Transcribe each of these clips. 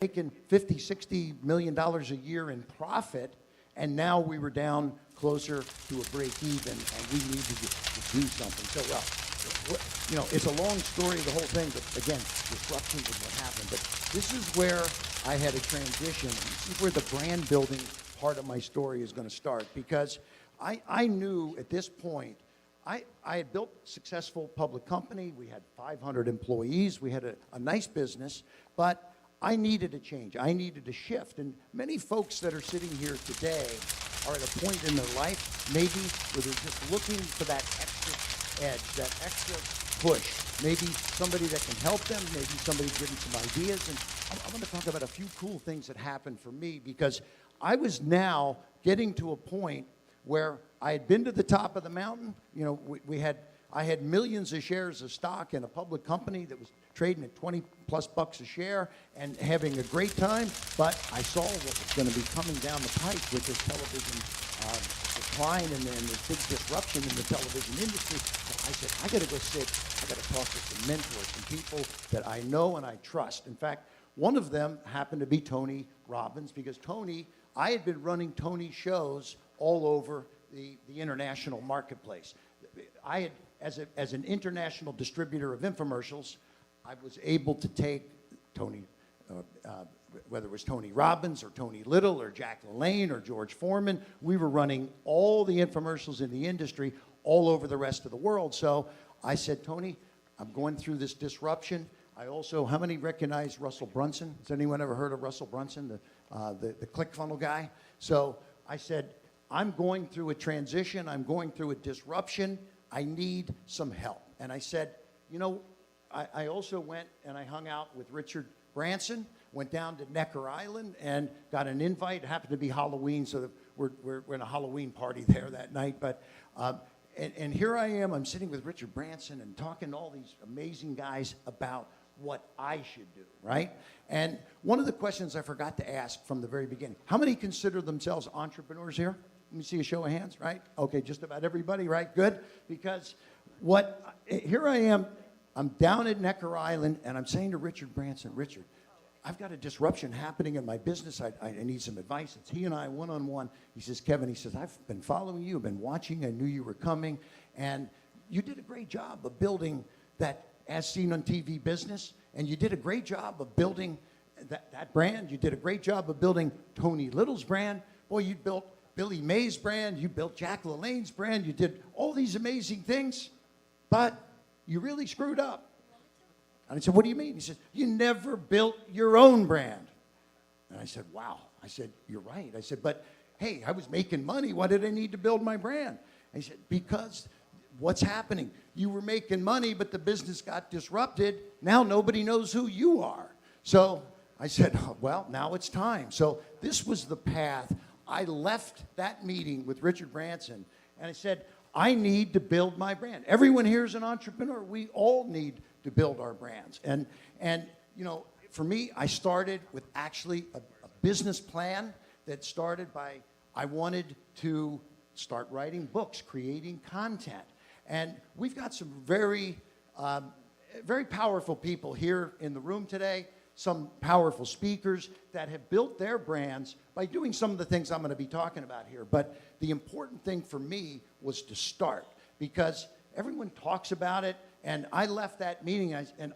making 50, 60 million dollars a year in profit, and now we were down closer to a break even, and we needed to do something. So, it's a long story, the whole thing, but again, disruption is what happened. But this is where I had a transition. This is where the brand building part of my story is going to start, because I knew at this point, I had built a successful public company. We had 500 employees. We had a nice business, but I needed a change. I needed a shift. And many folks that are sitting here today are at a point in their life, maybe, where they're just looking for that extra edge, that extra push. Maybe somebody that can help them, maybe somebody giving some ideas. And I want to talk about a few cool things that happened for me, because I was now getting to a point where I had been to the top of the mountain. I had millions of shares of stock in a public company that was trading at 20 plus bucks a share and having a great time, but I saw what was going to be coming down the pike with this television decline and this big disruption in the television industry. So I said, I got to go sit, I got to talk to some mentors, some people that I know and I trust. In fact, one of them happened to be Tony Robbins, because I had been running Tony's shows all over the international marketplace. I had, as an international distributor of infomercials, I was able to take Tony, whether it was Tony Robbins or Tony Little or Jack LaLanne or George Foreman, we were running all the infomercials in the industry all over the rest of the world. So I said, Tony, I'm going through this disruption. I also, how many recognize Russell Brunson? Has anyone ever heard of Russell Brunson, the ClickFunnels guy? So I said, I'm going through a transition. I'm going through a disruption. I need some help. And I said, I also went and I hung out with Richard Branson, went down to Necker Island and got an invite. It happened to be Halloween, so we're in a Halloween party there that night. But and here I am, I'm sitting with Richard Branson and talking to all these amazing guys about what I should do, right? And one of the questions I forgot to ask from the very beginning, how many consider themselves entrepreneurs here? Let me see a show of hands, right? Okay, just about everybody, right? Good. Because here I am, I'm down at Necker Island, and I'm saying to Richard Branson, Richard, I've got a disruption happening in my business. I need some advice. It's he and I one-on-one. He says, Kevin, he says, I've been following you, I've been watching, I knew you were coming, and you did a great job of building that as seen on TV business, and you did a great job of building that brand. You did a great job of building Tony Little's brand. Boy, you built Billy Mays' brand, you built Jack LaLanne's brand, you did all these amazing things, but you really screwed up. And I said, what do you mean? He said, you never built your own brand. And I said, wow. I said, you're right. I said, but hey, I was making money. Why did I need to build my brand? And he said, because what's happening? You were making money, but the business got disrupted. Now nobody knows who you are. So I said, oh, well, now it's time. So this was the path. I left that meeting with Richard Branson, and I said, I need to build my brand. Everyone here is an entrepreneur. We all need to build our brands. And for me, I started with actually a business plan that started by, I wanted to start writing books, creating content. And we've got some very, very powerful people here in the room today, some powerful speakers that have built their brands by doing some of the things I'm going to be talking about here. But the important thing for me was to start, because everyone talks about it, and I left that meeting, and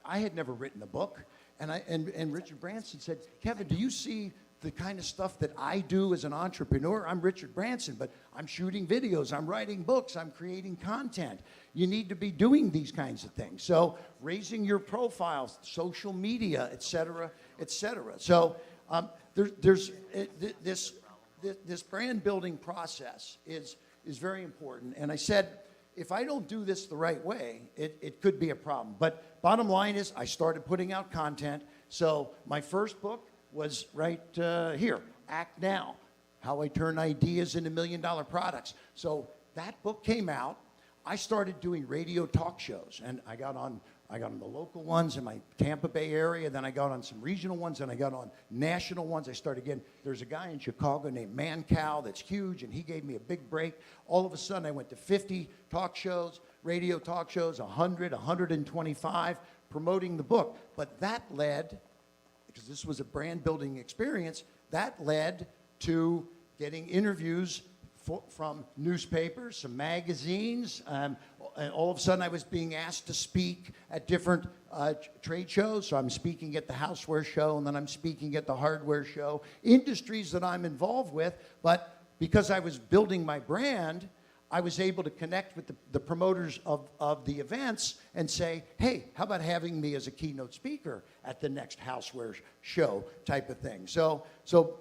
I had never written a book, and Richard Branson said, Kevin, do you see the kind of stuff that I do as an entrepreneur? I'm Richard Branson, but I'm shooting videos, I'm writing books, I'm creating content. You need to be doing these kinds of things. So raising your profiles, social media, et cetera, et cetera. So there's this brand building process is very important. And I said, if I don't do this the right way, it could be a problem. But bottom line is, I started putting out content. So my first book was right here, Act Now, How I Turn Ideas into $1 Million Products. So that book came out. I started doing radio talk shows, and I got on the local ones in my Tampa Bay area, then I got on some regional ones, and I got on national ones. I started again. There's a guy in Chicago named Mancow that's huge, and he gave me a big break. All of a sudden, I went to 50 talk shows, radio talk shows, 100, 125, promoting the book. But that led because this was a brand building experience, that led to getting interviews from newspapers, some magazines, and all of a sudden I was being asked to speak at different trade shows. So I'm speaking at the houseware show, and then I'm speaking at the hardware show, industries that I'm involved with. But because I was building my brand, I was able to connect with the promoters of the events and say, hey, how about having me as a keynote speaker at the next houseware show type of thing. So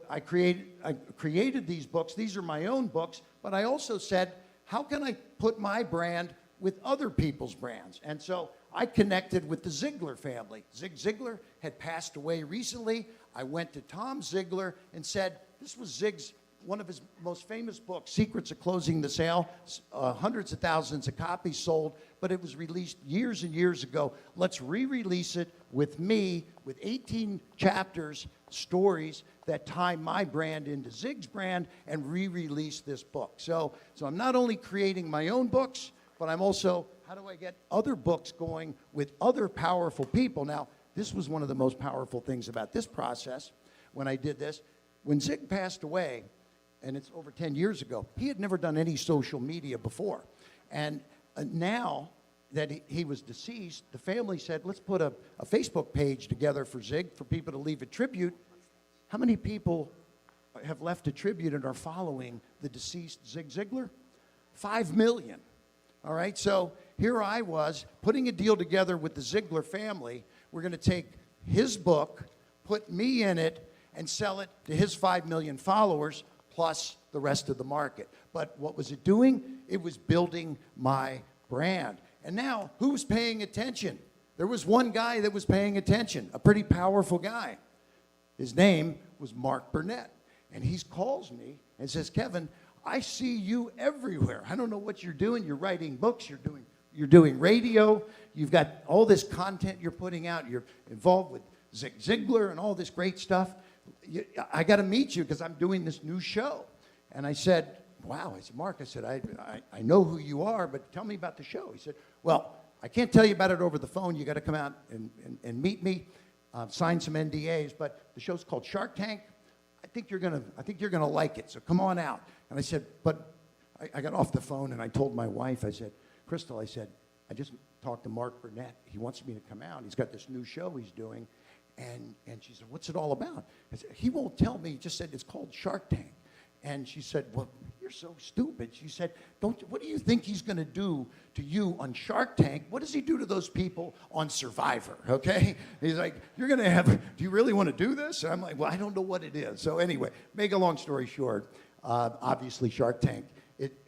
I created these books. These are my own books, but I also said, how can I put my brand with other people's brands? And so I connected with the Ziglar family. Zig Ziglar had passed away recently. I went to Tom Ziglar and said, this was Zig's one of his most famous books, Secrets of Closing the Sale, hundreds of thousands of copies sold, but it was released years and years ago. Let's re-release it with me, with 18 chapters, stories that tie my brand into Zig's brand, and re-release this book. So I'm not only creating my own books, but I'm also, how do I get other books going with other powerful people? Now, this was one of the most powerful things about this process when I did this. When Zig passed away, and it's over 10 years ago, he had never done any social media before. And now that he was deceased, the family said, let's put a Facebook page together for Zig, for people to leave a tribute. How many people have left a tribute and are following the deceased Zig Ziglar? 5 million. All right, so here I was putting a deal together with the Ziglar family. We're going to take his book, put me in it, and sell it to his 5 million followers, plus the rest of the market. But what was it doing? It was building my brand. And now, who's paying attention? There was one guy that was paying attention, a pretty powerful guy. His name was Mark Burnett. And he calls me and says, Kevin, I see you everywhere. I don't know what you're doing. You're writing books. You're doing radio. You've got all this content you're putting out. You're involved with Zig Ziglar and all this great stuff. I got to meet you because I'm doing this new show. And I said, wow. I said, Mark, I said, I know who you are, but tell me about the show. He said, well, I can't tell you about it over the phone. You got to come out and meet me, sign some NDAs. But the show's called Shark Tank. I think you're gonna like it. So come on out. And I said, but I got off the phone and I told my wife, I said, Crystal, I said, I just talked to Mark Burnett. He wants me to come out. He's got this new show he's doing. And she said, what's it all about? I said, he won't tell me. He just said, it's called Shark Tank. And she said, well, you're so stupid. She said, what do you think he's going to do to you on Shark Tank? What does he do to those people on Survivor, okay? He's like, you're going to have, do you really want to do this? And I'm like, well, I don't know what it is. So anyway, make a long story short, obviously Shark Tank.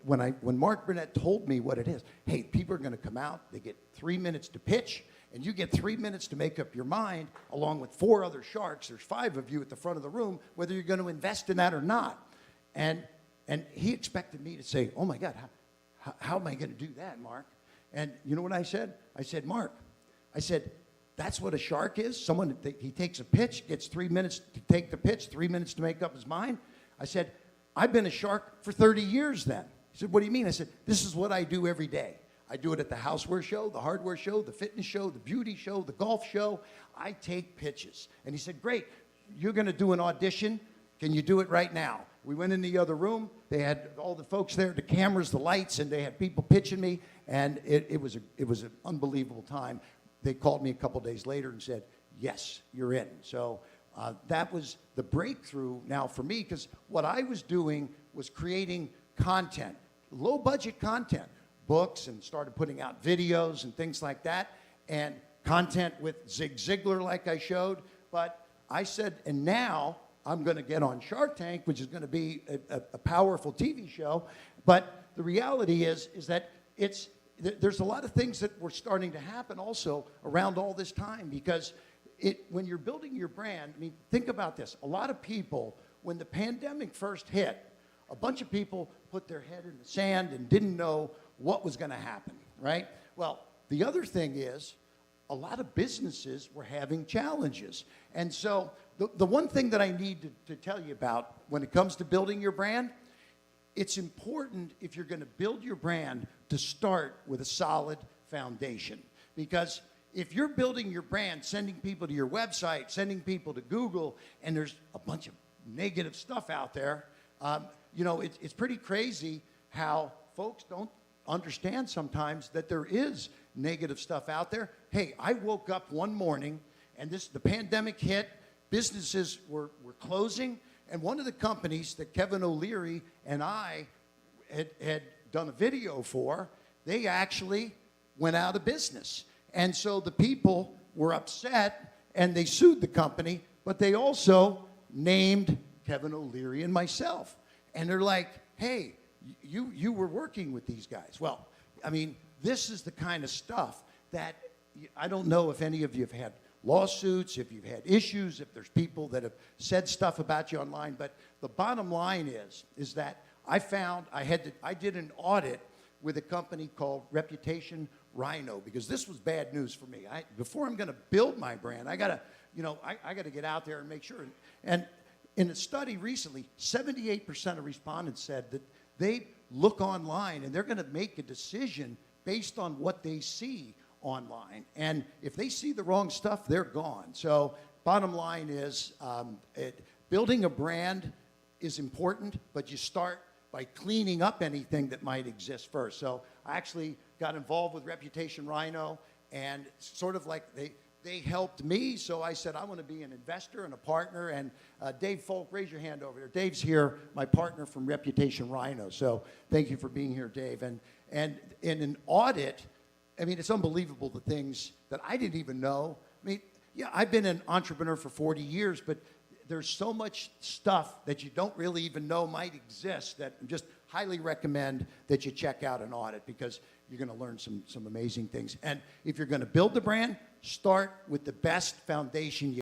When Mark Burnett told me what it is, hey, people are going to come out, they get 3 minutes to pitch, and you get 3 minutes to make up your mind, along with 4 other sharks. There's 5 of you at the front of the room, whether you're going to invest in that or not. And he expected me to say, oh my God, how am I going to do that, Mark? And you know what I said? I said, Mark, I said, that's what a shark is? Someone, he takes a pitch, gets 3 minutes to take the pitch, 3 minutes to make up his mind. I said, I've been a shark for 30 years then. He said, what do you mean? I said, this is what I do every day. I do it at the houseware show, the hardware show, the fitness show, the beauty show, the golf show. I take pitches. And he said, great, you're going to do an audition. Can you do it right now? We went in the other room. They had all the folks there, the cameras, the lights, and they had people pitching me. And it was an unbelievable time. They called me a couple days later and said, yes, you're in. So that was the breakthrough now for me, because what I was doing was creating content, low-budget content. Books, and started putting out videos and things like that, and content with Zig Ziglar like I showed. But I said, and now I'm going to get on Shark Tank, which is going to be a powerful TV show. But the reality is that there's a lot of things that were starting to happen also around all this time, because when you're building your brand, I mean, think about this. A lot of people, when the pandemic first hit, a bunch of people put their head in the sand and didn't know what was going to happen, right? Well, the other thing is, a lot of businesses were having challenges. And so the one thing that I need to tell you about when it comes to building your brand, it's important, if you're going to build your brand, to start with a solid foundation. Because if you're building your brand, sending people to your website, sending people to Google, and there's a bunch of negative stuff out there, it's pretty crazy how folks don't understand sometimes that there is negative stuff out there. Hey, I woke up one morning, and the pandemic hit, businesses were closing, and one of the companies that Kevin O'Leary and I had done a video for, they actually went out of business. And so the people were upset, and they sued the company, but they also named Kevin O'Leary and myself. And they're like, hey, you were working with these guys. Well, I mean, this is the kind of stuff that I don't know if any of you have had lawsuits, if you've had issues, if there's people that have said stuff about you online. But the bottom line is that I did an audit with a company called Reputation Rhino, because this was bad news for me. Before I'm going to build my brand, I got to get out there and make sure. And in a study recently, 78% of respondents said that they look online and they're going to make a decision based on what they see online. And if they see the wrong stuff, they're gone. So bottom line is building a brand is important, but you start by cleaning up anything that might exist first. So I actually got involved with Reputation Rhino, and sort of like they helped me, so I said I want to be an investor and a partner. And Dave Folk, raise your hand over there. Dave's here, my partner from Reputation Rhino. So thank you for being here, Dave. And in an audit, I mean, it's unbelievable the things that I didn't even know. I mean, yeah, I've been an entrepreneur for 40 years, but there's so much stuff that you don't really even know might exist that I just highly recommend that you check out an audit, because you're going to learn some amazing things. And if you're going to build the brand, start with the best foundation you